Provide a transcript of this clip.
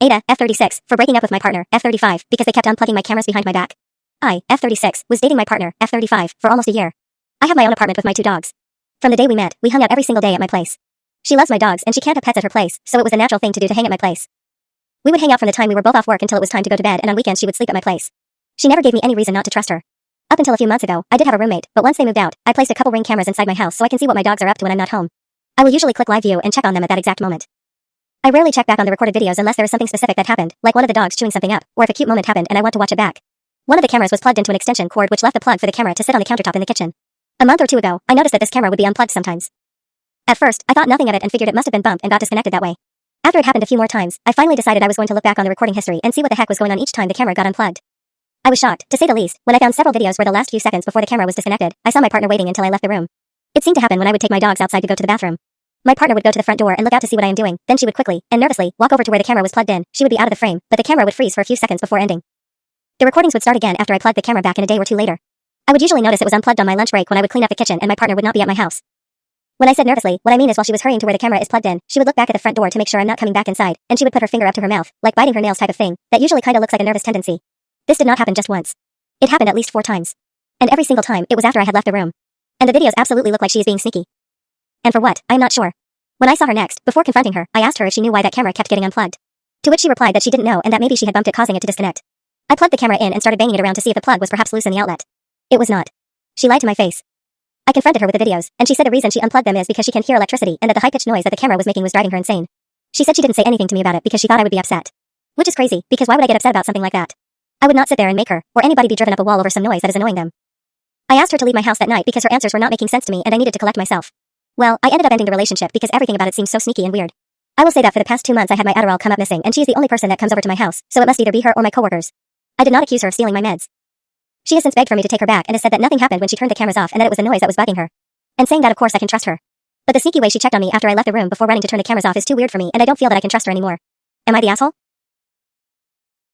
Ada, F36, for breaking up with my partner, F35, because they kept unplugging my cameras behind my back. I, F36, was dating my partner, F35, for almost a year. I have my own apartment with my 2 dogs. From the day we met, we hung out every single day at my place. She loves my dogs and she can't have pets at her place, so it was a natural thing to do to hang at my place. We would hang out from the time we were both off work until it was time to go to bed, and on weekends she would sleep at my place. She never gave me any reason not to trust her. Up until a few months ago, I did have a roommate, but once they moved out, I placed a couple Ring cameras inside my house so I can see what my dogs are up to when I'm not home. I will usually click live view and check on them at that exact moment. I rarely check back on the recorded videos unless there is something specific that happened, like one of the dogs chewing something up, or if a cute moment happened and I want to watch it back. One of the cameras was plugged into an extension cord which left the plug for the camera to sit on the countertop in the kitchen. A month or 2 ago, I noticed that this camera would be unplugged sometimes. At first, I thought nothing of it and figured it must have been bumped and got disconnected that way. After it happened a few more times, I finally decided I was going to look back on the recording history and see what the heck was going on each time the camera got unplugged. I was shocked, to say the least, when I found several videos where the last few seconds before the camera was disconnected, I saw my partner waiting until I left the room. It seemed to happen when I would take my dogs outside to go to the bathroom. My partner would go to the front door and look out to see what I am doing, then she would quickly, and nervously, walk over to where the camera was plugged in. She would be out of the frame, but the camera would freeze for a few seconds before ending. The recordings would start again after I plugged the camera back in a day or 2 later. I would usually notice it was unplugged on my lunch break when I would clean up the kitchen and my partner would not be at my house. When I said nervously, what I mean is while she was hurrying to where the camera is plugged in, she would look back at the front door to make sure I'm not coming back inside, and she would put her finger up to her mouth, like biting her nails type of thing, that usually kinda looks like a nervous tendency. This did not happen just once. It happened at least 4 times. And every single time, it was after I had left the room. And the videos absolutely look like she is being sneaky. And for what, I am not sure. When I saw her next, before confronting her, I asked her if she knew why that camera kept getting unplugged. To which she replied that she didn't know and that maybe she had bumped it causing it to disconnect. I plugged the camera in and started banging it around to see if the plug was perhaps loose in the outlet. It was not. She lied to my face. I confronted her with the videos, and she said the reason she unplugged them is because she can hear electricity and that the high-pitched noise that the camera was making was driving her insane. She said she didn't say anything to me about it because she thought I would be upset. Which is crazy, because why would I get upset about something like that? I would not sit there and make her, or anybody be driven up a wall over some noise that is annoying them. I asked her to leave my house that night because her answers were not making sense to me and I needed to collect myself. Well, I ended up ending the relationship because everything about it seemed so sneaky and weird. I will say that for the past 2 months I had my Adderall come up missing and she is the only person that comes over to my house, so it must either be her or my coworkers. I did not accuse her of stealing my meds. She has since begged for me to take her back and has said that nothing happened when she turned the cameras off and that it was the noise that was bugging her. And saying that of course I can trust her. But the sneaky way she checked on me after I left the room before running to turn the cameras off is too weird for me and I don't feel that I can trust her anymore. Am I the asshole?